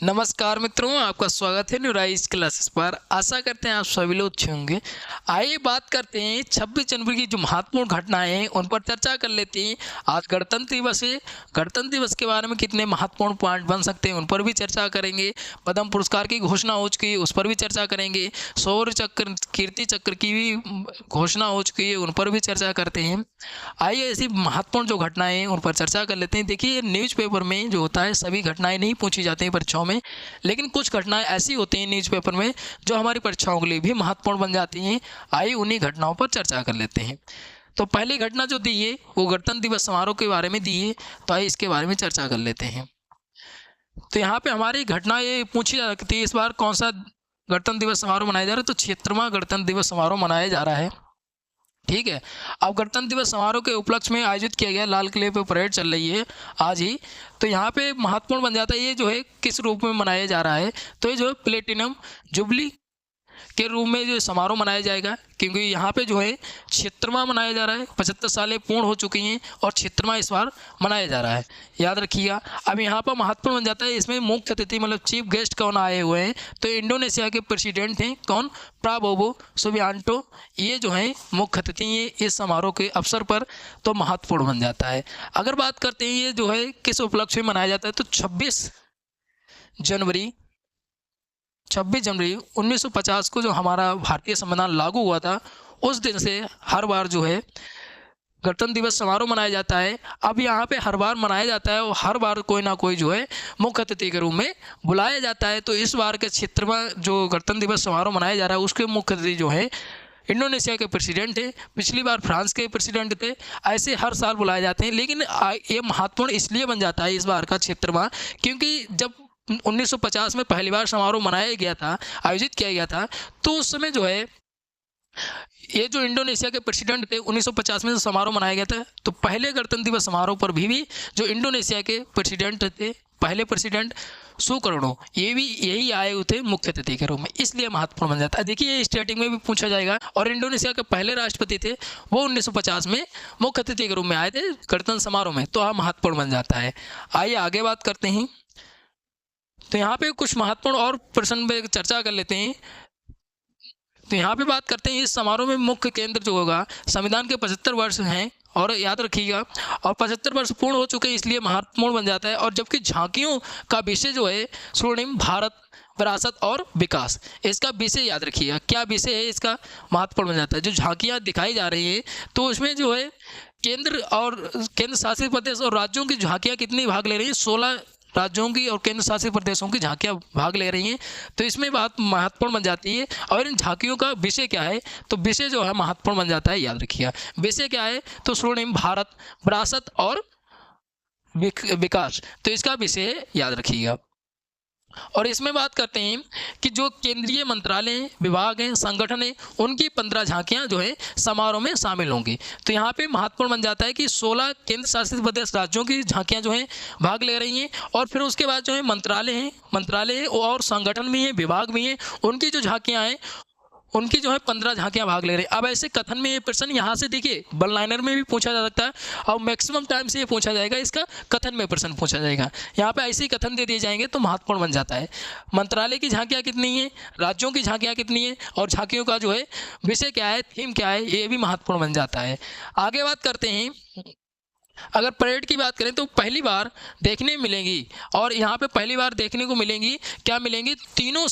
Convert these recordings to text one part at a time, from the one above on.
नमस्कार मित्रों, आपका स्वागत है न्यू राइज क्लासेस पर। आशा करते हैं आप सभी लोग अच्छे होंगे। आइए बात करते हैं 26 जनवरी की जो महत्वपूर्ण घटनाएं हैं उन पर चर्चा कर लेते हैं। आज गणतंत्र दिवस है। गणतंत्र दिवस के बारे में कितने महत्वपूर्ण पॉइंट बन सकते हैं उन पर भी चर्चा करेंगे। पद्म पुरस्कार की घोषणा हो चुकी है, उस पर भी चर्चा करेंगे। शौर्य चक्र, कीर्ति चक्र की भी घोषणा हो चुकी है, उन पर भी चर्चा करते हैं। आइए ऐसी महत्वपूर्ण जो घटनाएं हैं उन पर चर्चा कर लेते हैं। देखिए, न्यूज़पेपर में जो होता है सभी घटनाएं नहीं पूछी जाती हैं परीक्षाओं में, लेकिन कुछ घटनाएं ऐसी होती हैं न्यूज़पेपर में जो हमारी परीक्षाओं के लिए भी महत्वपूर्ण बन जाती हैं। आइए उन्हीं घटनाओं पर चर्चा कर लेते हैं। तो पहली घटना जो दी है वो गणतंत्र दिवस समारोह के बारे में दी है, तो आइए इसके बारे में चर्चा कर लेते हैं। तो यहाँ पे हमारी घटना ये पूछी जा सकती है, इस बार कौन सा गणतंत्र दिवस समारोह मनाया जा रहा है। तो 76वां गणतंत्र दिवस समारोह मनाया जा रहा है। ठीक है। अब गणतंत्र दिवस समारोह के उपलक्ष्य में आयोजित किया गया लाल किले पे परेड चल रही है आज ही। तो यहाँ पे महत्वपूर्ण बन जाता है ये जो है किस रूप में मनाया जा रहा है। तो ये जो है प्लेटिनम जुबली के रूप में जो समारोह मनाया जाएगा, क्योंकि यहाँ पे जो है 76वां मनाया जा रहा है। 75 सालें पूर्ण हो चुकी हैं और 76वां इस बार मनाया जा रहा है, याद रखिएगा। अब यहाँ पर महत्वपूर्ण बन जाता है, इसमें मुख्य अतिथि मतलब चीफ गेस्ट कौन आए हुए हैं। तो इंडोनेशिया के प्रेसिडेंट हैं कौन, प्राबोवो सुबियांटो। ये जो है मुख्य अतिथि हैं इस समारोह के अवसर पर, तो महत्वपूर्ण बन जाता है। अगर बात करते हैं ये जो है किस उपलक्ष्य में मनाया जाता है, तो जनवरी 26 जनवरी 1950 को जो हमारा भारतीय संविधान लागू हुआ था, उस दिन से हर बार जो है गणतंत्र दिवस समारोह मनाया जाता है। अब यहाँ पे हर बार मनाया जाता है और हर बार कोई ना कोई जो है मुख्य अतिथि के रूप में बुलाया जाता है। तो इस बार के 76वां जो गणतंत्र दिवस समारोह मनाया जा रहा है उसके मुख्य अतिथि जो है इंडोनेशिया के प्रेसिडेंट थे। पिछली बार फ्रांस के प्रेसिडेंट थे। ऐसे हर साल बुलाए जाते हैं, लेकिन ये महत्वपूर्ण इसलिए बन जाता है इस बार का 76वां, क्योंकि जब 1950 में पहली बार समारोह मनाया गया था, आयोजित किया गया था, तो उस समय जो है ये जो इंडोनेशिया के प्रेसिडेंट थे 1950 में जो समारोह मनाया गया था, तो पहले गणतंत्र दिवस समारोह पर भी जो इंडोनेशिया के प्रेसिडेंट थे, पहले प्रेसिडेंट सुकर्णो, ये भी यही आए हुए थे मुख्य अतिथि के रूप में, इसलिए महत्वपूर्ण बन जाता है। देखिए ये स्टेटिंग में भी पूछा जाएगा। और इंडोनेशिया के पहले राष्ट्रपति थे, वो 1950 में मुख्य अतिथि के रूप में आए थे गणतंत्र समारोह में, तो यहाँ महत्वपूर्ण बन जाता है। आइए आगे बात करते हैं। तो यहाँ पे कुछ महत्वपूर्ण और प्रश्न पे चर्चा कर लेते हैं। तो यहाँ पे बात करते हैं इस समारोह में मुख्य केंद्र जो होगा, संविधान के 75 वर्ष हैं और याद रखिएगा, और 75 वर्ष पूर्ण हो चुके हैं इसलिए महत्वपूर्ण बन जाता है। और जबकि झांकियों का विषय जो है स्वर्णिम भारत विरासत और विकास, इसका विषय याद रखिएगा क्या विषय है, इसका महत्वपूर्ण बन जाता है। जो झांकियाँ दिखाई जा रही हैं तो उसमें जो है केंद्र और केंद्र शासित प्रदेश और राज्यों की झांकियाँ कितनी भाग ले रही हैं, 16 राज्यों की और केंद्र शासित प्रदेशों की झांकियां भाग ले रही हैं। तो इसमें बात महत्वपूर्ण बन जाती है। और इन झांकियों का विषय क्या है, तो विषय जो है महत्वपूर्ण बन जाता है, याद रखिएगा। विषय क्या है, तो स्वर्णिम भारत विरासत और विकास, तो इसका विषय याद रखिएगा। और इसमें बात करते हैं कि जो केंद्रीय मंत्रालय हैं, विभाग हैं, संगठन हैं, उनकी 15 झांकियां जो है समारोह में शामिल होंगी। तो यहाँ पे महत्वपूर्ण बन जाता है कि 16 केंद्र शासित प्रदेश राज्यों की झांकियां जो हैं भाग ले रही हैं। और फिर उसके बाद जो है मंत्रालय हैं और संगठन भी हैं, विभाग भी हैं, उनकी जो झांकियां हैं उनकी जो है 15 झांकियां भाग ले रहे हैं। अब ऐसे कथन में ये प्रश्न यहाँ से देखिए वन लाइनर में भी पूछा जा सकता है, और मैक्सिमम टाइम से ये पूछा जाएगा, इसका कथन में प्रश्न पूछा जाएगा। यहाँ पे ऐसे ही कथन दे दिए जाएंगे तो महत्वपूर्ण बन जाता है। मंत्रालय की झांकियाँ कितनी हैं, राज्यों की झांकियाँ कितनी हैं, और झांकियों का जो है विषय क्या है, थीम क्या है, ये भी महत्वपूर्ण बन जाता है। आगे बात करते हैं। अगर परेड की बात करें तो पहली बार देखने मिलेंगी, और यहाँ पे पहली बार देखने को मिलेंगी, क्या मिलेंगी, तीनों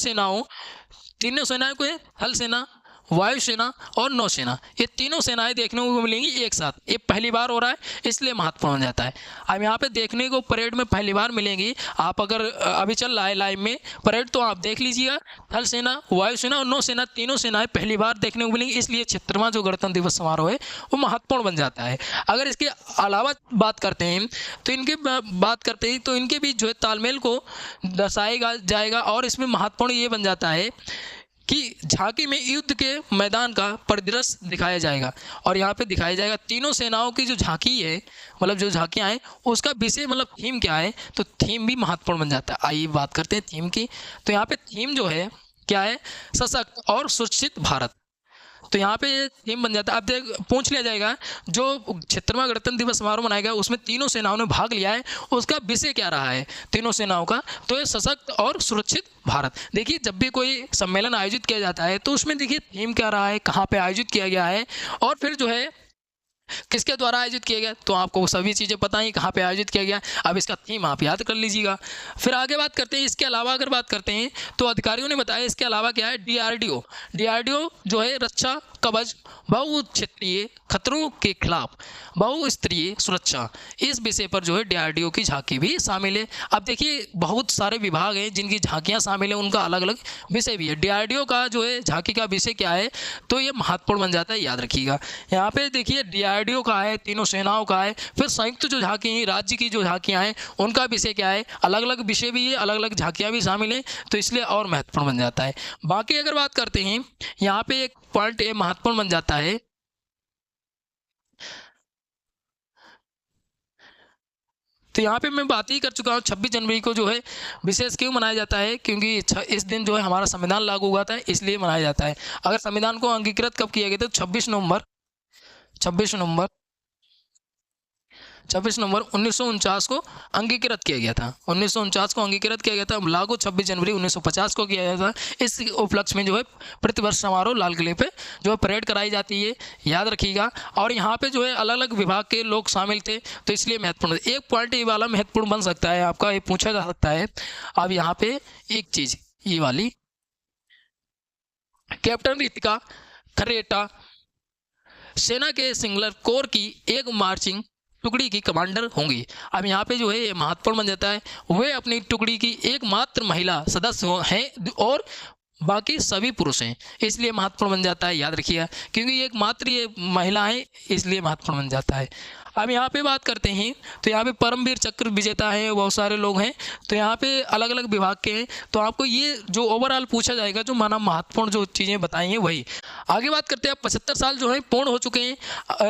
सेनाएं को, थल सेना, वायुसेना और नौसेना, ये तीनों सेनाएं देखने को मिलेंगी एक साथ। ये पहली बार हो रहा है इसलिए महत्वपूर्ण हो जाता है। अब यहाँ पे देखने को परेड में पहली बार मिलेंगी। आप अगर अभी चल रहा है लाइव में परेड तो आप देख लीजिएगा, थल सेना, वायुसेना और नौसेना, तीनों सेनाएं पहली बार देखने को मिलेंगी, इसलिए 76वां जो गणतंत्र दिवस समारोह है वो महत्वपूर्ण बन जाता है। अगर इसके अलावा बात करते हैं तो इनके बीच जो है तालमेल को दर्शाएगा जाएगा। और इसमें महत्वपूर्ण ये बन जाता है कि झांकी में युद्ध के मैदान का परिदृश्य दिखाया जाएगा, और यहाँ पे दिखाया जाएगा तीनों सेनाओं की जो झांकी है, मतलब जो झांकियाँ हैं उसका विषय मतलब थीम क्या है, तो थीम भी महत्वपूर्ण बन जाता है। आइए बात करते हैं थीम की। तो यहाँ पे थीम जो है क्या है, सशक्त और सुरक्षित भारत। तो यहाँ पे ये थीम बन जाता है। अब देख पूछ लिया जाएगा जो 76वां गणतंत्र दिवस समारोह मनाया गया उसमें तीनों सेनाओं ने भाग लिया है, उसका विषय क्या रहा है तीनों सेनाओं का, तो ये सशक्त और सुरक्षित भारत। देखिए जब भी कोई सम्मेलन आयोजित किया जाता है तो उसमें देखिए थीम क्या रहा है, कहाँ पे आयोजित किया गया है और फिर जो है किसके द्वारा आयोजित किया गया, तो आपको सभी चीज़ें पता ही कहाँ पे आयोजित किया गया। अब इसका थीम आप याद कर लीजिएगा। फिर आगे बात करते हैं, इसके अलावा अगर बात करते हैं तो अधिकारियों ने बताया इसके अलावा क्या है, डीआरडीओ जो है रक्षा कवच बहुक्षेत्रीय खतरों के खिलाफ बहुस्तरीय सुरक्षा, इस विषय पर जो है डीआरडीओ की झांकी भी शामिल है। अब देखिए बहुत सारे विभाग हैं जिनकी झांकियाँ शामिल हैं, उनका अलग अलग विषय भी है। डीआरडीओ का जो है झांकी का विषय क्या है, तो ये महत्वपूर्ण बन जाता है, याद रखिएगा। यहाँ पे देखिए डीआरडीओ का है, तीनों सेनाओं का है, फिर संयुक्त जो झांकी हैं राज्य की जो झांकियाँ हैं उनका विषय क्या है, अलग अलग विषय भी है, अलग अलग झांकियाँ भी शामिल हैं, तो इसलिए और महत्वपूर्ण बन जाता है। बाकी अगर बात करते हैं यहाँ पे एक पॉइंट ये महत्वपूर्ण बन जाता है, तो यहाँ पे मैं बात ही कर चुका हूँ 26 जनवरी को जो है विशेष क्यों मनाया जाता है, क्योंकि इस दिन जो है हमारा संविधान लागू हुआ था इसलिए मनाया जाता है। अगर संविधान को अंगीकृत कब किया गया था, 26 नवंबर 1949 को अंगीकृत किया गया था। 1949 को अंगीकृत किया गया था, लागू 26 जनवरी 1950 को किया गया था। इस उपलक्ष्य में जो है प्रतिवर्ष समारोह लाल किले पे जो है परेड कराई जाती है, याद रखिएगा। और यहाँ पे जो है अलग अलग विभाग के लोग शामिल थे, तो इसलिए महत्वपूर्ण एक पॉइंट ये वाला महत्वपूर्ण बन सकता है आपका, ये पूछा जा सकता है। अब यहाँ पे एक चीज़ ये वाली, कैप्टन रितिका खरेटा सेना के सिंगलर कोर की एक मार्चिंग टुकड़ी की कमांडर होंगी। अब यहाँ पे जो है ये महत्वपूर्ण बन जाता है, वे अपनी टुकड़ी की एकमात्र महिला सदस्य हैं और बाकी सभी पुरुष हैं, इसलिए महत्वपूर्ण बन जाता है, याद रखिएगा। क्योंकि एकमात्र ये महिला है इसलिए महत्वपूर्ण बन जाता है। अब यहाँ पे बात करते हैं तो यहाँ पे परमवीर चक्र विजेता हैं बहुत सारे लोग हैं, तो यहाँ पे अलग अलग विभाग के हैं, तो आपको ये जो ओवरऑल पूछा जाएगा जो माना महत्वपूर्ण जो चीज़ें बताई हैं वही। आगे बात करते हैं, 75 साल जो है पूर्ण हो चुके हैं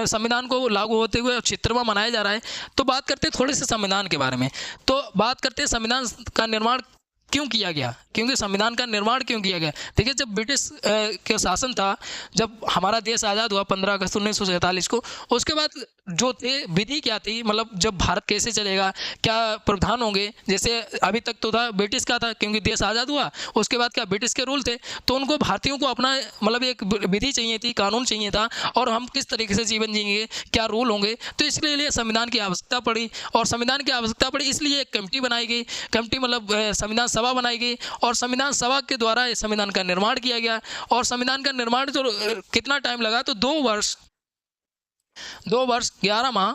संविधान को लागू होते हुए, 76वां मनाया जा रहा है। तो बात करते हैं थोड़े से संविधान के बारे में, तो बात करते हैं संविधान का निर्माण क्यों किया गया, क्योंकि संविधान का निर्माण क्यों किया गया। देखिए जब ब्रिटिश के शासन था, जब हमारा देश आज़ाद हुआ 15 अगस्त 1947 को, उसके बाद जो थे विधि क्या थी, मतलब जब भारत कैसे चलेगा, क्या प्रावधान होंगे। जैसे अभी तक तो था ब्रिटिश का था, क्योंकि देश आज़ाद हुआ उसके बाद क्या ब्रिटिश के रूल थे, तो उनको भारतीयों को अपना मतलब एक विधि चाहिए थी, कानून चाहिए था, और हम किस तरीके से जीवन जिएंगे, क्या रूल होंगे, तो इसके लिए संविधान की आवश्यकता पड़ी। और संविधान की आवश्यकता पड़ी इसलिए एक कमेटी बनाई गई, कमेटी मतलब संविधान सभा बनाई गई, और संविधान सभा के द्वारा इस संविधान का निर्माण किया गया। और संविधान का निर्माण जो कितना टाइम लगा, तो 2 वर्ष 11 माह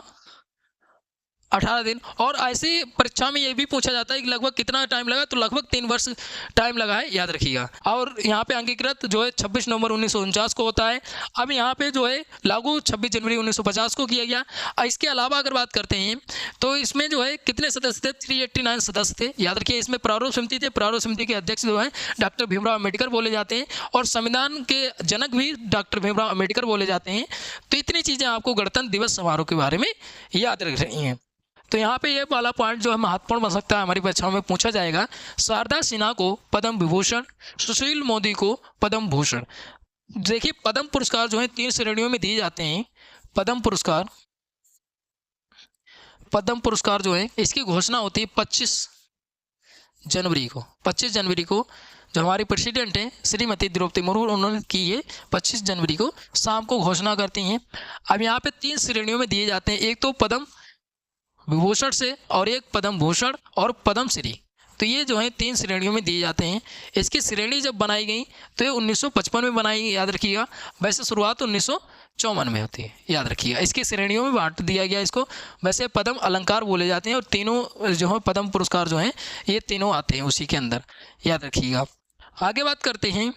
18 दिन। और ऐसी परीक्षा में ये भी पूछा जाता है कि लगभग कितना टाइम लगा, तो लगभग 3 वर्ष टाइम लगा है, याद रखिएगा। और यहाँ पे अंगीकृत जो है 26 नवंबर 1949 को होता है। अब यहाँ पे जो है लागू 26 जनवरी 1950 को किया गया। इसके अलावा अगर बात करते हैं तो इसमें जो है कितने सदस्य थे, 389 सदस्य थे, याद रखिए। इसमें प्रारूप समिति थे, प्रारूप समिति के अध्यक्ष जो है डॉक्टर भीमराव अम्बेडकर बोले जाते हैं, और संविधान के जनक भी डॉक्टर भीमराव अम्बेडकर बोले जाते हैं। तो इतनी चीज़ें आपको गणतंत्र दिवस समारोह के बारे में याद रख रही हैं। तो यहाँ पे ये वाला पॉइंट जो है महत्वपूर्ण बन सकता है, हमारी परीक्षाओं में पूछा जाएगा। शारदा सिन्हा को पद्म विभूषण, सुशील मोदी को पद्म भूषण। देखिए पद्म पुरस्कार जो है 3 श्रेणियों में दिए जाते हैं। पद्म पुरस्कार जो है इसकी घोषणा होती है 25 जनवरी को। 25 जनवरी को जो हमारी प्रेसिडेंट हैं श्रीमती द्रौपदी मुर्मू, उन्होंने की है 25 जनवरी को शाम को घोषणा करती हैं। अब यहाँ पे 3 श्रेणियों में दिए जाते हैं, एक तो पद्म विभूषण से, और एक पद्म भूषण और पद्म श्री। तो ये जो है 3 श्रेणियों में दिए जाते हैं। इसकी श्रेणी जब बनाई गई तो ये 1955 में बनाई गई, याद रखिएगा। वैसे शुरुआत 1954 में होती है, याद रखिएगा। इसकी श्रेणियों में बांट दिया गया इसको। वैसे पद्म अलंकार बोले जाते हैं, और तीनों जो है पद्म पुरस्कार जो हैं ये तीनों आते हैं उसी के अंदर, याद रखिएगा। आगे बात करते हैं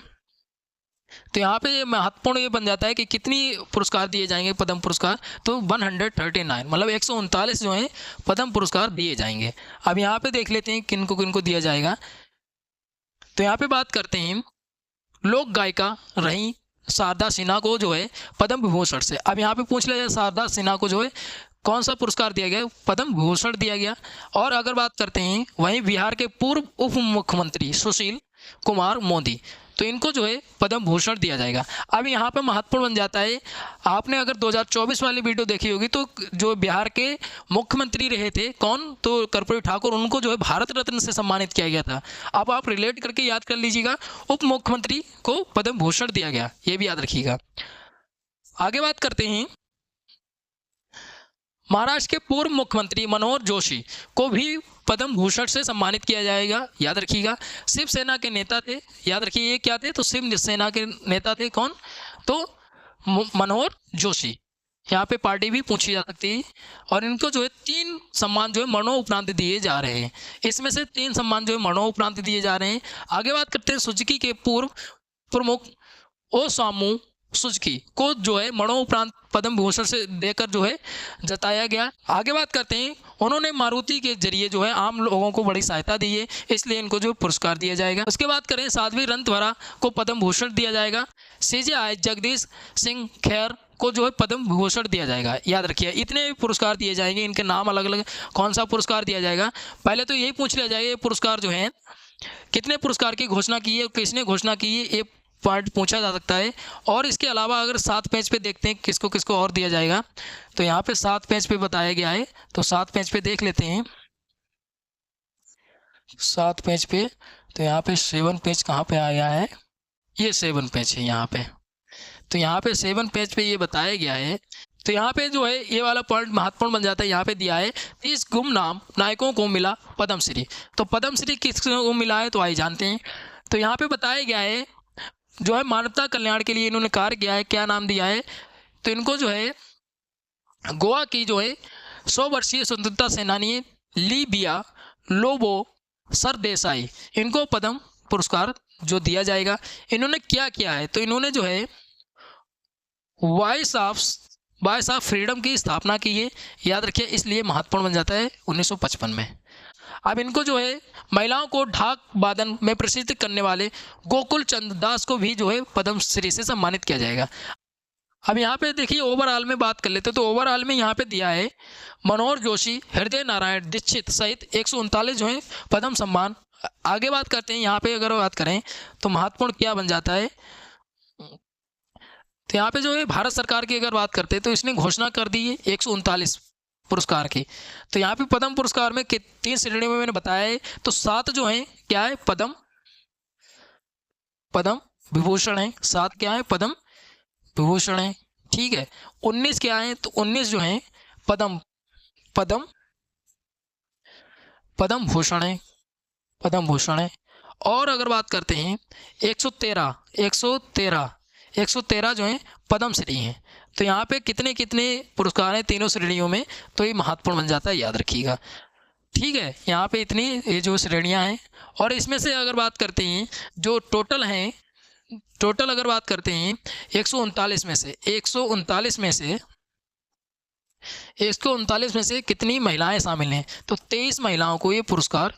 तो यहाँ पे ये महत्वपूर्ण ये बन जाता है कि कितनी पुरस्कार दिए जाएंगे पद्म पुरस्कार, तो 139 मतलब 139 जो है पद्म पुरस्कार दिए जाएंगे। अब यहाँ पे देख लेते हैं किनको किनको दिया जाएगा। तो यहाँ पे बात करते हैं लोक गायिका रही शारदा सिन्हा को जो है पद्म विभूषण से। अब यहाँ पे पूछ लिया जाए शारदा सिन्हा को जो है कौन सा पुरस्कार दिया गया, पद्म विभूषण दिया गया। और अगर बात करते हैं वहीं बिहार के पूर्व उप मुख्यमंत्री सुशील कुमार मोदी, तो इनको जो है पद्म भूषण दिया जाएगा। अब यहाँ पे महत्वपूर्ण बन जाता है, आपने अगर 2024 वाली वीडियो देखी होगी तो जो बिहार के मुख्यमंत्री रहे थे कौन, तो कर्पूरी ठाकुर, उनको जो है भारत रत्न से सम्मानित किया गया था। अब आप रिलेट करके याद कर लीजिएगा, उप मुख्यमंत्री को पद्म भूषण दिया गया, ये भी याद रखिएगा। आगे बात करते हैं, महाराष्ट्र के पूर्व मुख्यमंत्री मनोहर जोशी को भी पद्म भूषण से सम्मानित किया जाएगा, याद रखिएगा। शिवसेना के नेता थे, याद रखिए ये क्या थे, तो शिवसेना के नेता थे कौन, तो मनोहर जोशी। यहाँ पे पार्टी भी पूछी जा सकती है। और इनको जो है 3 सम्मान जो है मरणोपरांत दिए जा रहे हैं, इसमें से 3 सम्मान जो है मरणोपरांत दिए जा रहे हैं। आगे बात करते हैं, सुजुकी के पूर्व प्रमुख ओसामू सुजुकी को जो है मरणोपरांत पद्म भूषण से देकर जो है जताया गया। आगे बात करते हैं, उन्होंने मारुति के जरिए जो है आम लोगों को बड़ी सहायता दी है, इसलिए इनको जो पुरस्कार दिया जाएगा। उसके बाद करें, साध्वी रंतवरा को पद्म भूषण दिया जाएगा। CJI जगदीश सिंह खैर को जो है पद्म भूषण दिया जाएगा, याद रखिए। इतने पुरस्कार दिए जाएंगे, इनके नाम अलग अलग, कौन सा पुरस्कार दिया जाएगा पहले तो यही पूछ लिया जाएगा, ये पुरस्कार जो है कितने पुरस्कार की घोषणा की है, किसने घोषणा की है, ये पॉइंट पूछा जा सकता है। और इसके अलावा अगर 7 पेज पे देखते हैं किसको किसको और दिया जाएगा, तो यहाँ पे 7 पेज पे बताया गया है, तो 7 पेज पे देख लेते हैं। 7 पेज पे, तो यहाँ पे 7 पेज कहाँ पे आया है, ये 7 पेज है यहाँ पे, तो यहाँ पे 7 पेज पे ये बताया गया है। तो यहाँ पे जो है ये वाला पॉइंट महत्वपूर्ण बन जाता है। यहाँ पे दिया है 30 गुमनाम नायकों को मिला पद्मश्री, तो पद्मश्री किसको मिला है तो आइए जानते हैं। तो यहाँ पे बताया गया है जो है मानवता कल्याण के लिए इन्होंने कार्य किया है, क्या नाम दिया है, तो इनको जो है गोवा की जो है 100 वर्षीय स्वतंत्रता सेनानी लीबिया लोबो सरदेसाई, इनको पद्म पुरस्कार जो दिया जाएगा। इन्होंने क्या किया है, तो इन्होंने जो है वॉइस ऑफ फ्रीडम की स्थापना की है, याद रखिए, इसलिए महत्वपूर्ण बन जाता है 1955 में। अब इनको जो है महिलाओं को ढाक वादन में प्रसिद्ध करने वाले गोकुल चंद दास को भी जो है पद्मश्री से सम्मानित किया जाएगा। अब यहाँ पे देखिए ओवरऑल में बात कर लेते हैं, तो ओवरऑल में यहाँ पे दिया है मनोहर जोशी, हृदय नारायण दीक्षित सहित 139 जो है पद्म सम्मान। आगे बात करते हैं, यहाँ पे अगर बात करें तो महत्वपूर्ण क्या बन जाता है, तो यहाँ पे जो है भारत सरकार की अगर बात करते हैं तो इसने घोषणा कर दी है 139 पुरस्कार की। तो यहाँ पे पद्म पुरस्कार में 3 श्रेणियों में मैंने बताया है, तो 7 जो है क्या है, पद्म विभूषण है, 7 क्या है, पद्म विभूषण है, ठीक है। 19 क्या है, तो 19 जो है पद्म भूषण है, पद्म भूषण है। और अगर बात करते हैं 113 जो है पद्मश्री हैं। तो यहाँ पे कितने कितने पुरस्कार हैं तीनों श्रेणियों में, तो ये महत्वपूर्ण बन जाता है, याद रखिएगा, ठीक है। यहाँ पे इतनी ये जो श्रेणियाँ हैं, और इसमें से अगर बात करते हैं जो टोटल हैं, टोटल अगर बात करते हैं 139 में से कितनी महिलाएं शामिल हैं, तो 23 महिलाओं को ये पुरस्कार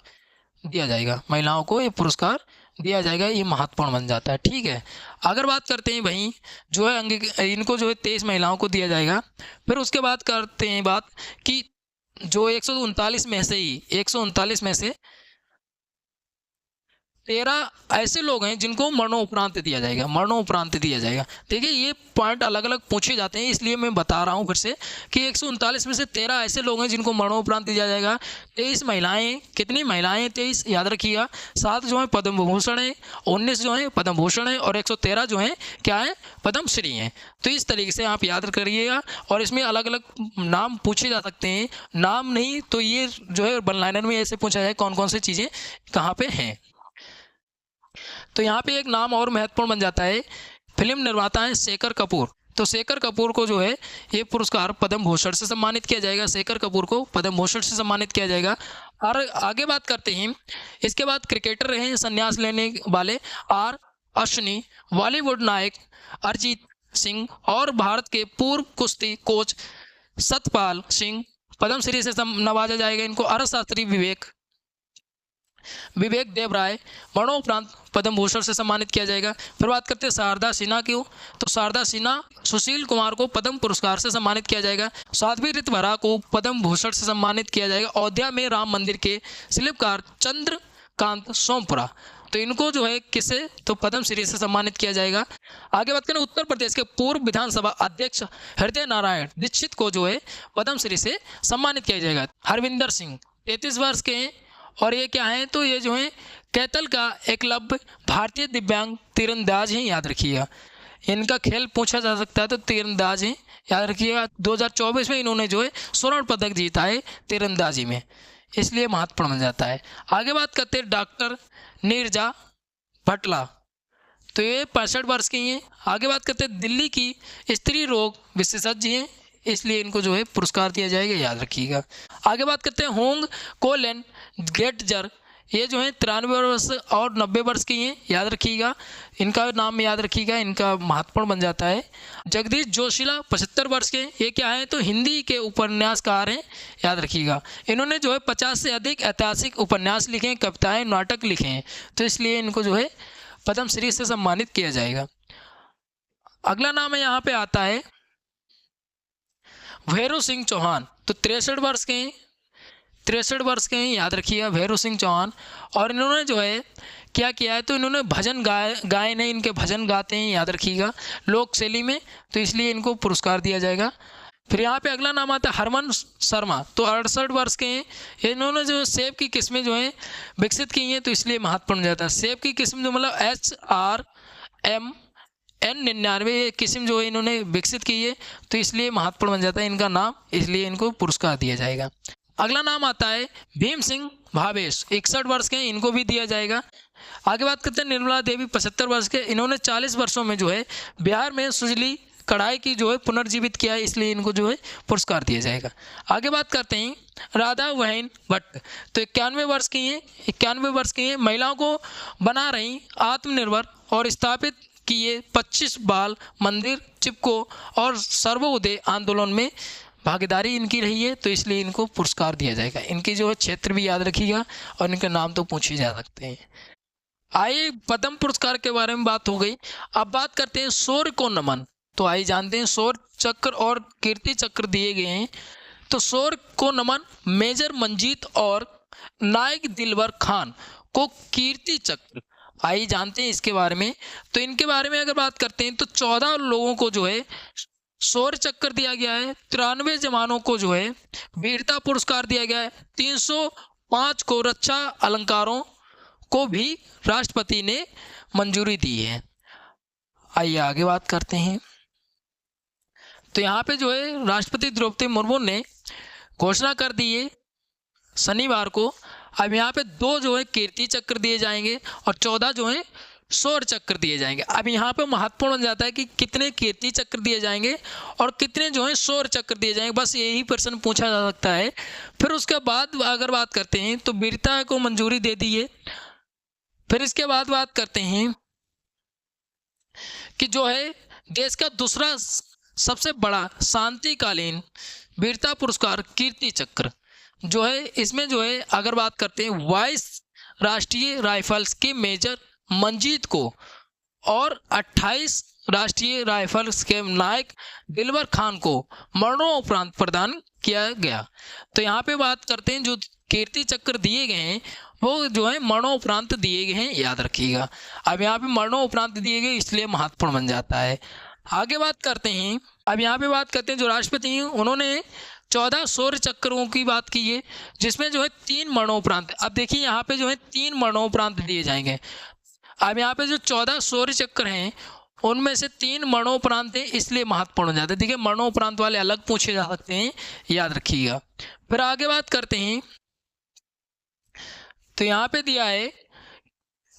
दिया जाएगा, महिलाओं को ये पुरस्कार दिया जाएगा, ये महत्वपूर्ण बन जाता है, ठीक है। अगर बात करते हैं वहीं जो है इनको जो है 23 महिलाओं को दिया जाएगा। फिर उसके बाद करते हैं बात कि जो 139 में से 13 ऐसे लोग हैं जिनको मरणोपरांत दिया जाएगा, देखिए ये पॉइंट अलग अलग पूछे जाते हैं, इसलिए मैं बता रहा हूँ फिर से कि 139 में से 13 ऐसे लोग हैं जिनको मरणोपरांत दिया जाएगा। 23 महिलाएं, कितनी महिलाएं, 23 याद रखिएगा। 7 जो है पद्म विभूषण है, 19 जो है पद्म भूषण है, और 113 जो है क्या है, पद्मश्री हैं। तो इस तरीके से आप याद करिएगा, और इसमें अलग अलग नाम पूछे जा सकते हैं, नाम नहीं तो ये जो है वन लाइनर में ऐसे पूछा जाए कौन कौन सी चीज़ें कहाँ पे हैं। तो यहाँ पे एक नाम और महत्वपूर्ण बन जाता है, फिल्म निर्माता है शेखर कपूर। तो शेखर कपूर को जो है ये पुरस्कार पद्म भूषण से सम्मानित किया जाएगा, शेखर कपूर को पद्म भूषण से सम्मानित किया जाएगा। और आगे बात करते हैं, इसके बाद क्रिकेटर रहे संन्यास लेने वाले आर अश्विनी, बॉलीवुड नायक अरिजीत सिंह, और भारत के पूर्व कुश्ती कोच सतपाल सिंह पद्मश्री से नवाजा जाएगा इनको। अर्थशास्त्री विवेक देवराय मरणोपरांत पद्म भूषण से सम्मानित किया जाएगा। फिर बात करते हैं शारदा सिन्हा की, तो शारदा सिन्हा सुशील कुमार को पद्म पुरस्कार से सम्मानित किया जाएगा। साध्वी ऋतुभरा को पद्म भूषण से सम्मानित किया जाएगा। अयोध्या में राम मंदिर के शिल्पकार चंद्र कांत सोमपुरा। तो इनको जो है किसे तो पद्मश्री से सम्मानित किया जाएगा। आगे बात करें उत्तर प्रदेश के पूर्व विधानसभा अध्यक्ष हृदय नारायण दीक्षित को जो है पद्मश्री से सम्मानित किया जाएगा। हरविंदर सिंह 33 वर्ष के हैं और ये क्या है तो ये जो है कैथल का एकलव्य भारतीय दिव्यांग तीरंदाज हैं, याद रखिएगा। इनका खेल पूछा जा सकता है तो तीरंदाज हैं, याद रखिएगा। 2024 में इन्होंने जो है स्वर्ण पदक जीता है तीरंदाजी में, इसलिए महत्वपूर्ण बन जाता है। आगे बात करते हैं डॉक्टर नीरजा भटला, तो ये 65 वर्ष की हैं। आगे बात करते हैं दिल्ली की स्त्री रोग विशेषज्ञ हैं, इसलिए इनको जो है पुरस्कार दिया जाएगा, याद रखिएगा। आगे बात करते हैं होंग कोलेन गेटजर, ये जो है 93 वर्ष और 90 वर्ष की हैं, याद रखिएगा। इनका नाम याद रखिएगा, इनका महत्वपूर्ण बन जाता है। जगदीश जोशीला 75 वर्ष के, ये क्या है तो हिंदी के उपन्यासकार हैं, याद रखिएगा। इन्होंने जो है 50 से अधिक ऐतिहासिक उपन्यास लिखे हैं, कविताएं, नाटक लिखे हैं, तो इसलिए इनको जो है पद्मश्री से सम्मानित किया जाएगा। अगला नाम है यहाँ पे आता है भैरव सिंह चौहान, तो 63 वर्ष के हैं, 63 वर्ष के हैं, याद रखिएगा भैरव सिंह चौहान। और इन्होंने जो है क्या किया है तो इन्होंने भजन गाए नहीं, इनके भजन गाते हैं, याद रखिएगा, लोक शैली में, तो इसलिए इनको पुरस्कार दिया जाएगा। फिर यहाँ पे अगला नाम आता है हरमन शर्मा, तो 68 वर्ष के हैं। इन्होंने जो सेब की किस्में जो हैं विकसित की हैं, तो इसलिए महत्वपूर्ण हो जाता है। सेब की किस्म जो मतलब HRMN99 किस्म जो है इन्होंने विकसित की है, तो इसलिए महत्वपूर्ण बन जाता है इनका नाम, इसलिए इनको पुरस्कार दिया जाएगा। अगला नाम आता है भीम सिंह भावेश, 61 वर्ष के हैं, इनको भी दिया जाएगा। आगे बात करते हैं निर्मला देवी 75 वर्ष के, इन्होंने 40 वर्षों में जो है बिहार में सुजली कढ़ाई की जो है पुनर्जीवित किया है, इसलिए इनको जो है पुरस्कार दिया जाएगा। आगे बात करते हैं राधा वहन भट्ट, तो 91 वर्ष की हैं, 91 वर्ष की हैं, महिलाओं को बना रही आत्मनिर्भर और स्थापित किए 25 बाल मंदिर चिपको और सर्वोदय आंदोलन में भागीदारी इनकी रही है, तो इसलिए इनको पुरस्कार दिया जाएगा। इनकी जो है क्षेत्र भी याद रखिएगा और इनके नाम तो पूछे जा सकते हैं। आइए पद्म पुरस्कार के बारे में बात हो गई, अब बात करते हैं शौर्य को नमन। तो आइए जानते हैं शौर्य चक्र और कीर्ति चक्र दिए गए हैं। तो शौर्य को नमन मेजर मंजीत और नायक दिलवर खान को कीर्ति चक्र, आइए जानते हैं इसके बारे में। तो इनके बारे में अगर बात करते हैं तो 14 लोगों को जो है शौर्य चक्र दिया गया है, 93 जवानों को जो है वीरता पुरस्कार दिया गया है, 305 को रक्षा अलंकारों को भी राष्ट्रपति ने मंजूरी दी है। आइए आगे बात करते हैं। तो यहाँ पे जो है राष्ट्रपति द्रौपदी मुर्मू ने घोषणा कर दी है शनिवार को। अब यहाँ पे 2 जो है कीर्ति चक्र दिए जाएंगे और 14 जो है शौर्य चक्र दिए जाएंगे। अब यहाँ पे महत्वपूर्ण बन जाता है कि कितने कीर्ति चक्र दिए जाएंगे और कितने जो है शौर्य चक्र दिए जाएंगे, बस यही प्रश्न पूछा जा सकता है। फिर उसके बाद अगर बात करते हैं तो वीरता को मंजूरी दे दी है। फिर इसके बाद बात करते हैं कि जो है देश का दूसरा सबसे बड़ा शांतिकालीन वीरता पुरस्कार कीर्ति चक्र जो है, इसमें जो है अगर बात करते हैं 22 राष्ट्रीय राइफल्स के मेजर मंजीत को और 28 राष्ट्रीय राइफल्स के नायक दिलवर खान को मरणोपरांत प्रदान किया गया। तो यहाँ पे बात करते हैं जो कीर्ति चक्र दिए गए हैं वो जो है मरणोपरांत दिए गए हैं, याद रखिएगा। अब यहाँ पे मरणोपरांत दिए गए इसलिए महत्वपूर्ण बन जाता है। आगे बात करते हैं, अब यहाँ पे बात करते हैं जो राष्ट्रपति हैं उन्होंने 14 शौर्य चक्रों की बात की है, जिसमें जो है 3 मरणोपरांत, अब देखिए यहाँ पे जो है 3 मरणोपरांत दिए जाएंगे। अब यहाँ पे जो 14 शौर्य चक्र हैं उनमें से 3 मरणोपरांत हैं, इसलिए महत्वपूर्ण हो जाता है। देखिए मरणोपरांत वाले अलग पूछे जा सकते हैं, याद रखिएगा। फिर आगे बात करते हैं तो यहाँ पे दिया है,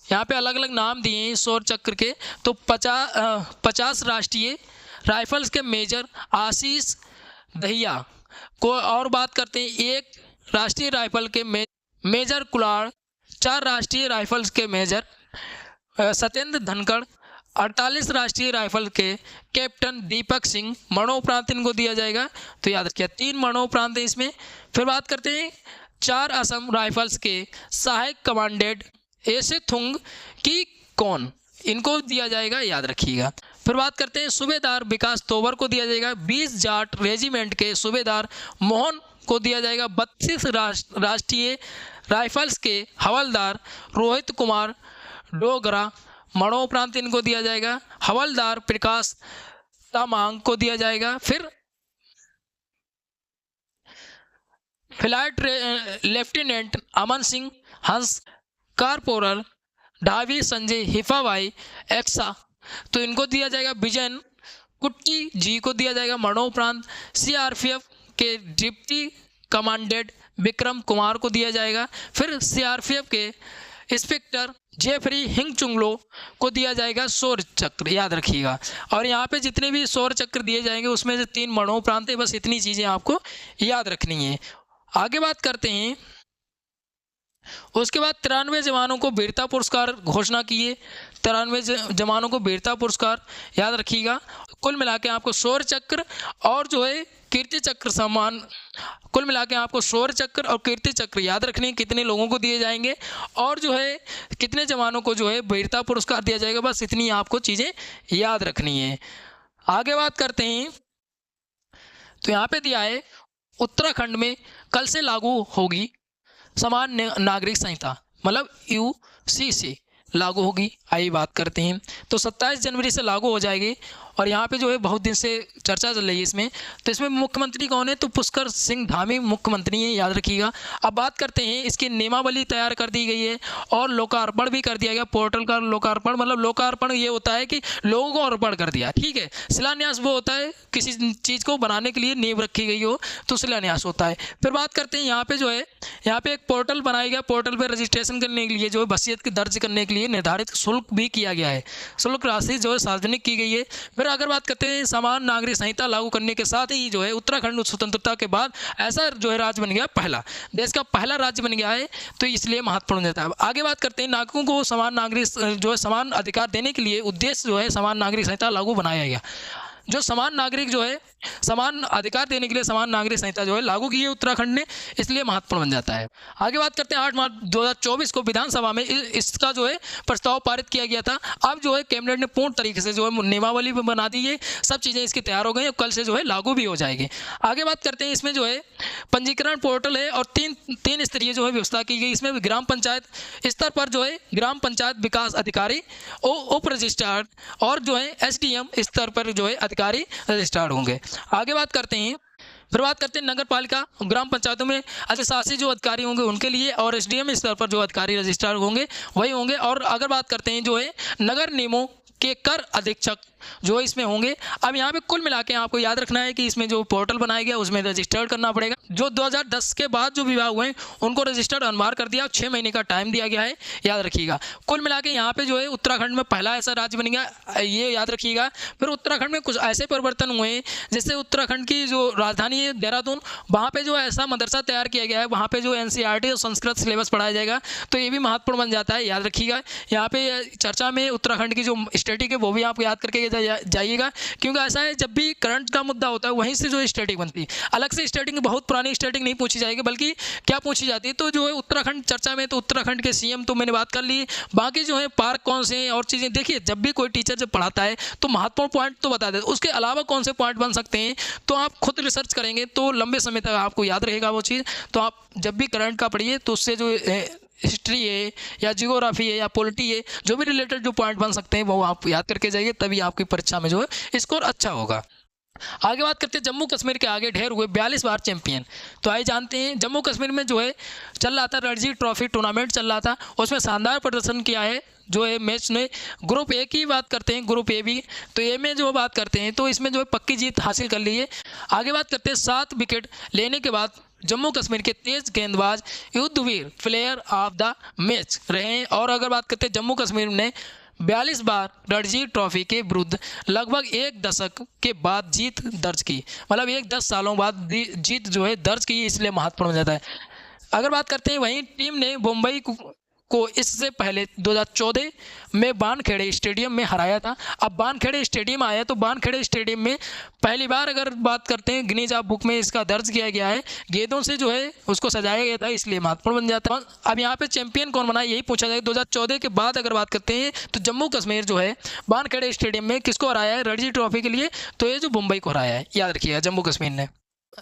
यहाँ पे अलग अलग नाम दिए हैं शौर्य चक्र के। तो 50 राष्ट्रीय राइफल्स के मेजर आशीष दहिया को, और बात करते हैं 1 राष्ट्रीय राइफल के मेजर कुलाड़, 4 राष्ट्रीय राइफल्स के मेजर सत्येंद्र धनखड़, 48 राष्ट्रीय राइफल के कैप्टन दीपक सिंह मरणोपरांत इनको दिया जाएगा। तो याद रखिए 3 मरणोपरांत है इसमें। फिर बात करते हैं 4 असम राइफल्स के सहायक कमांडेंट ऐसे थुंग की कौन, इनको दिया जाएगा, याद रखिएगा। फिर बात करते हैं सूबेदार विकास तोवर को दिया जाएगा, 20 जाट रेजिमेंट के सूबेदार मोहन को दिया जाएगा, 32 राष्ट्रीय राइफल्स के हवलदार रोहित कुमार डोगरा मरणोपरांत इनको दिया जाएगा। हवलदार प्रकाश तामांग को दिया जाएगा। फिर फ्लाइट लेफ्टिनेंट अमन सिंह हंस, कारपोरल ढावी संजय हिफाबाई एक्सा, तो इनको दिया जाएगा। विजयन कुट्टी जी को दिया जाएगा मरणोपरांत। सीआरपीएफ के डिप्टी कमांडेंट विक्रम कुमार को दिया जाएगा। फिर सीआरपीएफ के इंस्पेक्टर जेफरी हिंगचुंगलो को दिया जाएगा शौर्य चक्र, याद रखिएगा। और यहाँ पे जितने भी शौर्य चक्र दिए जाएंगे उसमें से 3 मरणोपरांत है, बस इतनी चीज़ें आपको याद रखनी है। आगे बात करते हैं, उसके बाद 93 जवानों को वीरता पुरस्कार घोषणा किए। 93 जवानों को वीरता पुरस्कार याद रखिएगा। कुल मिला के आपको शौर्य चक्र और जो है कीर्ति चक्र सम्मान, कुल मिला के आपको शौर्य चक्र और कीर्ति चक्र याद रखने कितने लोगों को दिए जाएंगे और जो है कितने जवानों को जो है वीरता पुरस्कार दिया जाएगा, बस इतनी आपको चीज़ें याद रखनी है। आगे बात करते हैं, तो यहाँ पे दिया है उत्तराखंड में कल से लागू होगी समान नागरिक संहिता, मतलब UCC लागू होगी। आइए बात करते हैं, तो 27 जनवरी से लागू हो जाएगी। और यहाँ पे जो है बहुत दिन से चर्चा चल रही है इसमें, तो इसमें मुख्यमंत्री कौन है, तो पुष्कर सिंह धामी मुख्यमंत्री हैं, याद रखिएगा। अब बात करते हैं, इसकी नियमावली तैयार कर दी गई है और लोकार्पण भी कर दिया गया। पोर्टल का लोकार्पण, मतलब लोकार्पण ये होता है कि लोगों को अर्पण कर दिया, ठीक है। शिलान्यास वो होता है किसी चीज़ को बनाने के लिए नींव रखी गई हो तो शिलान्यास होता है। फिर बात करते हैं, यहाँ पे जो है यहाँ पे एक पोर्टल बनाया गया। पोर्टल पर रजिस्ट्रेशन करने के लिए जो है वसीयत की दर्ज करने के लिए निर्धारित शुल्क भी किया गया है। शुल्क राशि जो है सार्वजनिक की गई है। फिर अगर बात करते हैं, समान नागरिक संहिता लागू करने के साथ ही जो है उत्तराखंड स्वतंत्रता के बाद ऐसा जो है राज्य बन गया, पहला देश का पहला राज्य बन गया है, तो इसलिए महत्वपूर्ण रहता है। आगे बात करते हैं, नागरिकों को समान नागरिक जो है समान अधिकार देने के लिए उद्देश्य जो है समान नागरिक संहिता लागू बनाया गया। जो समान नागरिक जो है समान अधिकार देने के लिए समान नागरिक संहिता जो है लागू की है उत्तराखंड ने, इसलिए महत्वपूर्ण बन जाता है। आगे बात करते हैं, 8 मार्च 2024 को विधानसभा में इसका जो है प्रस्ताव पारित किया गया था। अब जो है कैबिनेट ने पूर्ण तरीके से जो है नियमावली भी बना दी है, सब चीज़ें इसकी तैयार हो गई, कल से जो है लागू भी हो जाएगी। आगे बात करते हैं, इसमें जो है पंजीकरण पोर्टल है और तीन स्तरीय जो है व्यवस्था की गई। इसमें ग्राम पंचायत स्तर पर जो है ग्राम पंचायत विकास अधिकारी, उप रजिस्ट्रार और जो है SDM स्तर पर जो है अधिकारी रजिस्ट्रार्ड होंगे। आगे बात करते हैं, फिर बात करते हैं नगर पालिका ग्राम पंचायतों में अधिशासी जो अधिकारी होंगे उनके लिए और SDM स्तर पर जो अधिकारी रजिस्ट्रार होंगे वही होंगे। और अगर बात करते हैं जो है नगर निगमों के कर अधीक्षक जो इसमें होंगे। अब यहाँ पे कुल मिला के आपको याद रखना है कि इसमें जो पोर्टल बनाया गया उसमें रजिस्टर्ड करना पड़ेगा। जो 2010 के बाद जो विभाग हुए उनको रजिस्टर्ड अनिवार्य कर दिया, 6 महीने का टाइम दिया गया है, याद रखिएगा। कुल मिला के यहाँ पे जो है उत्तराखंड में पहला ऐसा राज्य बन गया, ये याद रखिएगा। फिर उत्तराखंड में कुछ ऐसे परिवर्तन हुए जैसे उत्तराखंड की जो राजधानी है देहरादून, वहाँ पर जो ऐसा मदरसा तैयार किया गया है, वहाँ पर जो NCERT और संस्कृत सिलेबस पढ़ाया जाएगा, तो ये भी महत्वपूर्ण बन जाता है, याद रखिएगा। यहाँ पे चर्चा में उत्तराखंड की जो स्टैटिक है वो भी आप याद करके जाइएगा, क्योंकि ऐसा है जब भी करंट का मुद्दा होता है वहीं से जो स्टैटिक बनती है। अलग से स्टैटिक बहुत पुरानी स्टैटिक नहीं पूछी जाएगी, बल्कि क्या पूछी जाती है, तो जो है उत्तराखंड चर्चा में तो उत्तराखंड के CM तो मैंने बात कर ली, बाकी जो है पार्क कौन से हैं और चीज़ें। देखिए जब भी कोई टीचर जब पढ़ाता है तो महत्वपूर्ण पॉइंट तो बता देता है, उसके अलावा कौन से पॉइंट बन सकते हैं तो आप खुद रिसर्च करेंगे तो लंबे समय तक आपको याद रहेगा वो चीज़। तो आप जब भी करंट का पढ़िए तो उससे जो हिस्ट्री है या जियोग्राफी है या पॉलिटी है, जो भी रिलेटेड जो पॉइंट बन सकते हैं वो आप याद करके जाइए, तभी आपकी परीक्षा में जो है स्कोर अच्छा होगा। आगे बात करते हैं, जम्मू कश्मीर के आगे ढेर हुए 42 बार चैंपियन। तो आइए जानते हैं, जम्मू कश्मीर में जो है चल रहा था रणजी ट्रॉफी टूर्नामेंट चल रहा था, उसमें शानदार प्रदर्शन किया है जो है मैच में। ग्रुप A की बात करते हैं, ग्रुप A भी, तो A में जो बात करते हैं तो इसमें जो है पक्की जीत हासिल कर ली है। आगे बात करते हैं, 7 विकेट लेने के बाद जम्मू कश्मीर के तेज गेंदबाज Yudhvir player of the match रहे हैं। और अगर बात करते हैं, जम्मू कश्मीर ने 42 बार रणजी ट्रॉफी के विरुद्ध लगभग 1 दशक के बाद जीत दर्ज की, मतलब 10 सालों बाद जीत जो है दर्ज की, इसलिए महत्वपूर्ण हो जाता है। अगर बात करते हैं, वहीं टीम ने मुंबई को इससे पहले 2014 में बानखेड़े स्टेडियम में हराया था। अब बानखेड़े स्टेडियम आया तो बानखेड़े स्टेडियम में पहली बार अगर बात करते हैं गिनीज बुक में इसका दर्ज किया गया है, गेंदों से जो है उसको सजाया गया था, इसलिए महत्वपूर्ण बन जाता है। अब यहाँ पे चैंपियन कौन बना यही पूछा जाएगा। 2014 के बाद अगर बात करते हैं तो जम्मू कश्मीर जो है बानखेड़े स्टेडियम में किसको हराया है रणजी ट्रॉफी के लिए, तो ये जो मुंबई को हराया है, याद रखिएगा जम्मू कश्मीर ने।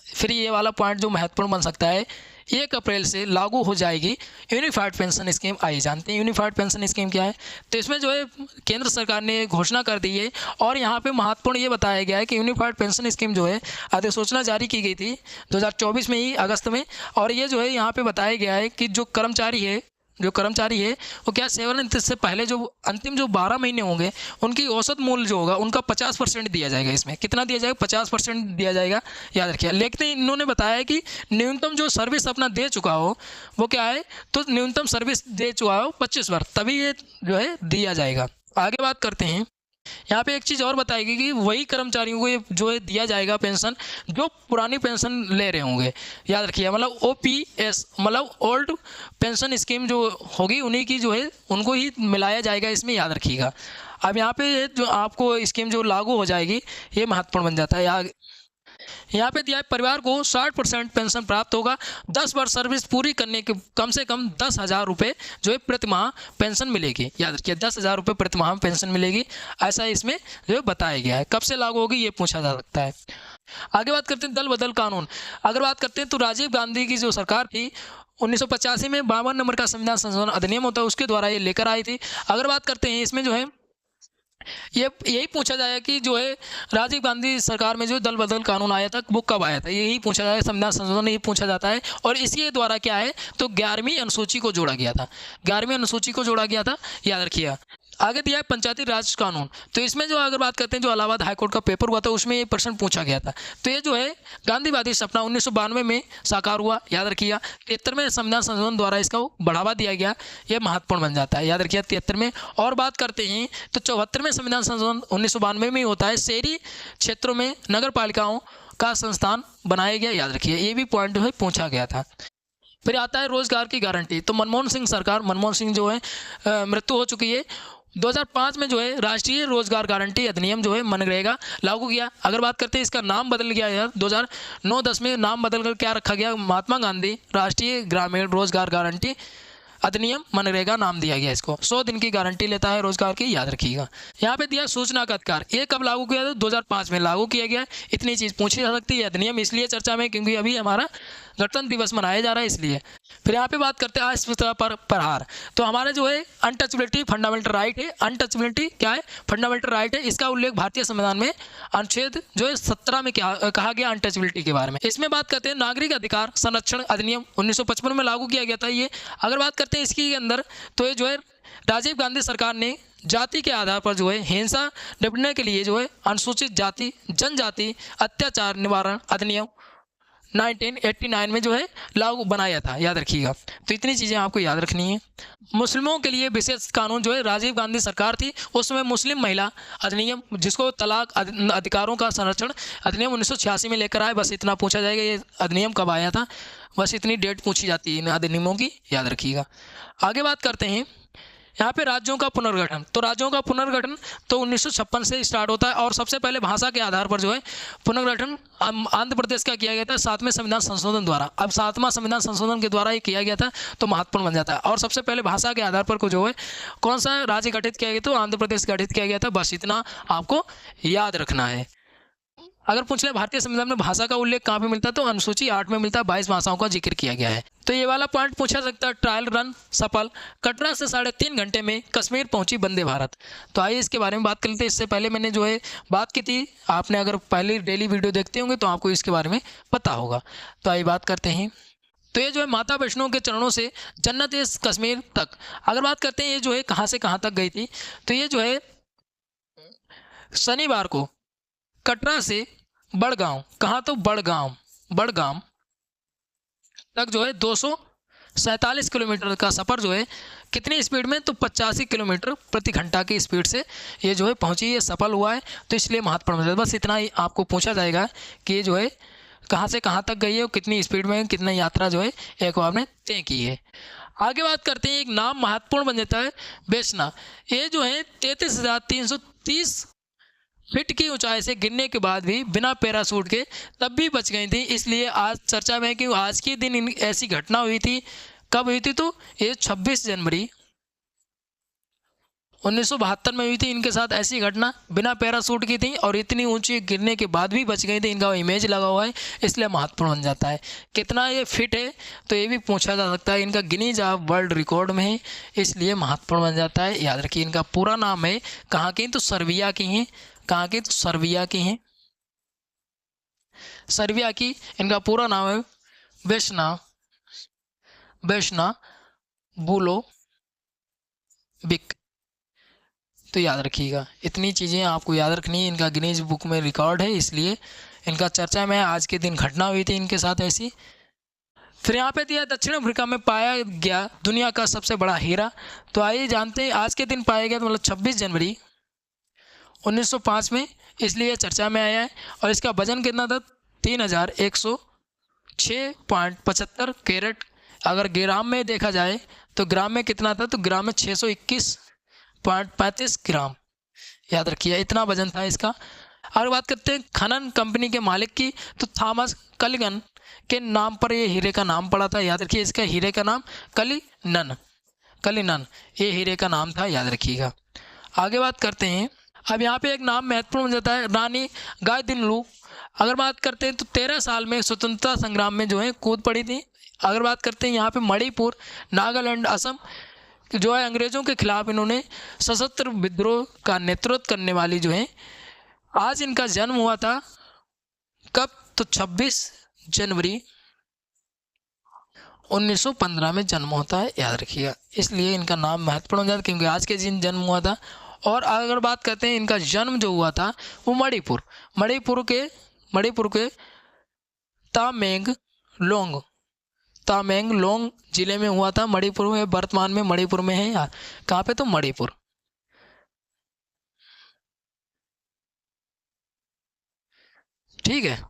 फिर ये वाला पॉइंट जो महत्वपूर्ण बन सकता है, 1 अप्रैल से लागू हो जाएगी यूनिफाइड पेंशन स्कीम। आइए जानते हैं यूनिफाइड पेंशन स्कीम क्या है। तो इसमें जो है केंद्र सरकार ने घोषणा कर दी है और यहाँ पे महत्वपूर्ण ये बताया गया है कि यूनिफाइड पेंशन स्कीम जो है अधिसूचना जारी की गई थी 2024 में ही अगस्त में। और ये जो है यहाँ पे बताया गया है कि जो कर्मचारी है वो क्या सेवानिवृत्ति से पहले जो अंतिम जो 12 महीने होंगे उनकी औसत मूल्य जो होगा उनका 50% दिया जाएगा। इसमें कितना दिया जाएगा? 50% दिया जाएगा, याद रखिए। लेकिन इन्होंने बताया है कि न्यूनतम जो सर्विस अपना दे चुका हो वो क्या है, तो न्यूनतम सर्विस दे चुका हो 25 वर्ष, तभी ये जो है दिया जाएगा। आगे बात करते हैं। यहाँ पे एक चीज़ और बताएगी कि वही कर्मचारियों को ये जो है दिया जाएगा पेंशन जो पुरानी पेंशन ले रहे होंगे, याद रखिए। मतलब OPS मतलब ओल्ड पेंशन स्कीम जो होगी उन्हीं की जो है उनको ही मिलाया जाएगा इसमें, याद रखिएगा। अब यहाँ पे जो आपको स्कीम जो लागू हो जाएगी ये महत्वपूर्ण बन जाता है। यहाँ पे दिया है परिवार को 60% पेंशन प्राप्त होगा। 10 वर्ष सर्विस पूरी करने के कम से कम 10,000 रुपये जो है प्रति माह पेंशन मिलेगी, याद रखिए। 10,000 रुपये प्रति माह पेंशन मिलेगी, ऐसा इसमें जो है बताया गया है। कब से लागू होगी ये पूछा जा सकता है। आगे बात करते हैं दल बदल कानून। अगर बात करते हैं तो राजीव गांधी की जो सरकार थी 1985 में 52 नंबर का संविधान संशोधन अधिनियम होता है उसके द्वारा ये लेकर आई थी। अगर बात करते हैं इसमें जो है ये यही पूछा जाए कि जो है राजीव गांधी सरकार में जो दल बदल कानून आया था वो कब आया था, यही पूछा जाए। संविधान संशोधन ये पूछा जाता है और इसके द्वारा क्या है तो 11वीं अनुसूची को जोड़ा गया था। 11वीं अनुसूची को जोड़ा गया था, याद रखिए। आगे दिया है पंचायती राज कानून। तो इसमें जो अगर बात करते हैं जो इलाहाबाद हाईकोर्ट का पेपर हुआ था उसमें ये प्रश्न पूछा गया था। तो ये जो है गांधीवादी सपना 1992 में साकार हुआ, याद रखिए। 73वें संविधान संशोधन द्वारा इसका बढ़ावा दिया गया, ये महत्वपूर्ण बन जाता है, याद रखिए 73 में। और बात करते हैं तो 74वें संविधान संशोधन 1992 में ही होता है। शहरी क्षेत्रों में नगर पालिकाओं का संस्थान बनाया गया, याद रखिए। ये भी पॉइंट जो है पूछा गया था। फिर आता है रोजगार की गारंटी। तो मनमोहन सिंह जो है मृत्यु हो चुकी है। 2005 में जो है राष्ट्रीय रोजगार गारंटी अधिनियम जो है मनरेगा लागू किया। अगर बात करते हैं इसका नाम बदल गया है 2009-10 में नाम बदलकर क्या रखा गया, महात्मा गांधी राष्ट्रीय ग्रामीण रोजगार गारंटी अधिनियम मनरेगा नाम दिया गया इसको। 100 दिन की गारंटी लेता है रोजगार की, याद रखिएगा। यहाँ पे दिया सूचना का अधिकार, ये कब लागू किया था? 2005 में लागू किया गया। इतनी चीज़ पूछी जा सकती है। अधिनियम इसलिए चर्चा में क्योंकि अभी हमारा गणतंत्र दिवस मनाया जा रहा है, इसलिए। फिर यहाँ पे बात करते हैं अस्पृश्यता पर प्रहार। तो हमारा जो है अनटचबिलिटी फंडामेंटल राइट है। अनटचबिलिटी क्या है? फंडामेंटल राइट है। इसका उल्लेख भारतीय संविधान में अनुच्छेद जो है 17 में कहा गया अनटचबिलिटी के बारे में। इसमें बात करते हैं नागरिक अधिकार संरक्षण अधिनियम 1955 में लागू किया गया था ये। अगर बात करते हैं इसके अंदर तो ये जो है राजीव गांधी सरकार ने जाति के आधार पर जो है हिंसा निपटने के लिए जो है अनुसूचित जाति जनजाति अत्याचार निवारण अधिनियम 1989 में जो है लागू बनाया था, याद रखिएगा। तो इतनी चीज़ें आपको याद रखनी है। मुस्लिमों के लिए विशेष कानून जो है राजीव गांधी सरकार थी उसमें मुस्लिम महिला अधिनियम जिसको तलाक अधिकारों का संरक्षण अधिनियम 1986 में लेकर आए। बस इतना पूछा जाएगा ये अधिनियम कब आया था, बस इतनी डेट पूछी जाती है इन अधिनियमों की, याद रखिएगा। आगे बात करते हैं यहाँ पे राज्यों का पुनर्गठन। तो राज्यों का पुनर्गठन तो 1956 से स्टार्ट होता है और सबसे पहले भाषा के आधार पर जो है पुनर्गठन आंध्र प्रदेश का किया गया था 7वें संविधान संशोधन द्वारा। अब 7वां संविधान संशोधन के द्वारा ये किया गया था तो महत्वपूर्ण बन जाता है। और सबसे पहले भाषा के आधार पर को जो है कौन सा राज्य गठित किया गया, तो आंध्र प्रदेश गठित किया गया था। बस इतना आपको याद रखना है। अगर पूछ ले भारतीय संविधान में भाषा का उल्लेख कहाँ पे मिलता है, तो अनुसूची 8 में मिलता है। 22 भाषाओं का जिक्र किया गया है। तो ये वाला पॉइंट पूछा सकता है। ट्रायल रन सफल, कटरा से 3.5 घंटे में कश्मीर पहुंची वंदे भारत। तो आइए इसके बारे में बात कर लेते हैं। इससे पहले मैंने जो है बात की थी, आपने अगर पहले डेली वीडियो देखते होंगे तो आपको इसके बारे में पता होगा। तो आइए बात करते हैं। तो ये जो है माता वैष्णो के चरणों से जन्नत इस कश्मीर तक। अगर बात करते हैं ये जो है कहाँ से कहाँ तक गई थी, तो ये जो है शनिवार को कटरा से बड़गांव, कहाँ तो बड़गाम तक जो है 247 किलोमीटर का सफ़र जो है कितनी स्पीड में, तो 85 किलोमीटर प्रति घंटा की स्पीड से ये जो है पहुंची, ये सफल हुआ है। तो इसलिए महत्वपूर्ण है। बस इतना ही आपको पूछा जाएगा कि ये जो है कहाँ से कहाँ तक गई है और कितनी स्पीड में कितना यात्रा जो है एक बार में तय की है। आगे बात करते हैं, एक नाम महत्वपूर्ण बन जाता है बेसना। ये जो है 33,330 फीट की ऊंचाई से गिरने के बाद भी बिना पैराशूट के तब भी बच गई थी। इसलिए आज चर्चा में कि आज के दिन ऐसी घटना हुई थी। कब हुई थी, तो ये 26 जनवरी 1972 में हुई थी इनके साथ ऐसी घटना, बिना पैराशूट की थी और इतनी ऊंची गिरने के बाद भी बच गई थी। इनका इमेज लगा हुआ है इसलिए महत्वपूर्ण बन जाता है। कितना ये फिट है तो ये भी पूछा जा सकता है। इनका गिनीज ऑफ वर्ल्ड रिकॉर्ड में है इसलिए महत्वपूर्ण बन जाता है। याद रखिए इनका पूरा नाम है, कहाँ की तो सर्बिया की हैं, कहाँ की तो सर्बिया की हैं, सर्बिया की। इनका पूरा नाम है वेस्ना बुलोविक। तो याद रखिएगा, इतनी चीज़ें आपको याद रखनी है। इनका गिनीज बुक में रिकॉर्ड है इसलिए इनका चर्चा में आज के दिन घटना हुई थी इनके साथ ऐसी। फिर यहाँ पे दिया दक्षिण अफ्रीका में पाया गया दुनिया का सबसे बड़ा हीरा। तो आइए जानते हैं आज के दिन पाया गया, तो मतलब 26 जनवरी 1905 में, इसलिए चर्चा में आया है। और इसका वजन कितना था? 3106.75 कैरेट। अगर ग्राम में देखा जाए तो ग्राम में कितना था? तो ग्राम में 621.35 ग्राम। याद रखिए इतना वजन था इसका। और बात करते हैं खनन कंपनी के मालिक की, तो थॉमस कलिगन के नाम पर ये हीरे का नाम पड़ा था। याद रखिए इसका हीरे का नाम कलिनन ये हीरे का नाम था, याद रखिएगा। आगे बात करते हैं, अब यहाँ पे एक नाम महत्वपूर्ण हो जाता है, रानी गाइदिन्लू। अगर बात करते हैं तो 13 साल में स्वतंत्रता संग्राम में जो है कूद पड़ी थी। अगर बात करते हैं यहाँ पे मणिपुर, नागालैंड, असम जो है अंग्रेज़ों के खिलाफ इन्होंने सशस्त्र विद्रोह का नेतृत्व करने वाली जो है, आज इनका जन्म हुआ था कब? तो 26 जनवरी 1915 में जन्म होता है, याद रखिएगा। इसलिए इनका नाम महत्वपूर्ण हो जाता है क्योंकि आज के दिन जन्म हुआ था। और अगर बात करते हैं इनका जन्म जो हुआ था वो मणिपुर के तामेंगलोंग जिले में हुआ था। मणिपुर में, वर्तमान में मणिपुर में है यार। कहाँ पे? तो मणिपुर। ठीक है,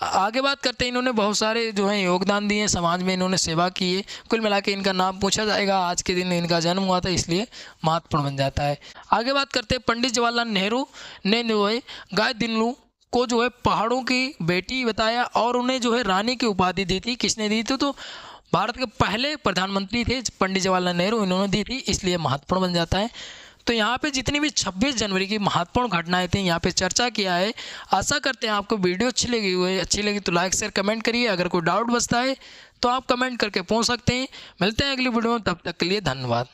आगे बात करते हैं, इन्होंने बहुत सारे जो है योगदान दिए, समाज में इन्होंने सेवा की है। कुल मिला के इनका नाम पूछा जाएगा, आज के दिन इनका जन्म हुआ था इसलिए महत्वपूर्ण बन जाता है। आगे बात करते हैं, पंडित जवाहरलाल नेहरू ने जो है गाइदिन्लू को जो है पहाड़ों की बेटी बताया और उन्हें जो है रानी की उपाधि दी थी। किसने दी थी? तो भारत के पहले प्रधानमंत्री थे पंडित जवाहरलाल नेहरू, इन्होंने दी थी, इसलिए महत्वपूर्ण बन जाता है। तो यहाँ पे जितनी भी 26 जनवरी की महत्वपूर्ण घटनाएं थी यहाँ पे चर्चा किया है। आशा करते हैं आपको वीडियो अच्छी लगी तो लाइक शेयर कमेंट करिए। अगर कोई डाउट बचता है तो आप कमेंट करके पूछ सकते हैं। मिलते हैं अगली वीडियो में, तब तक के लिए धन्यवाद।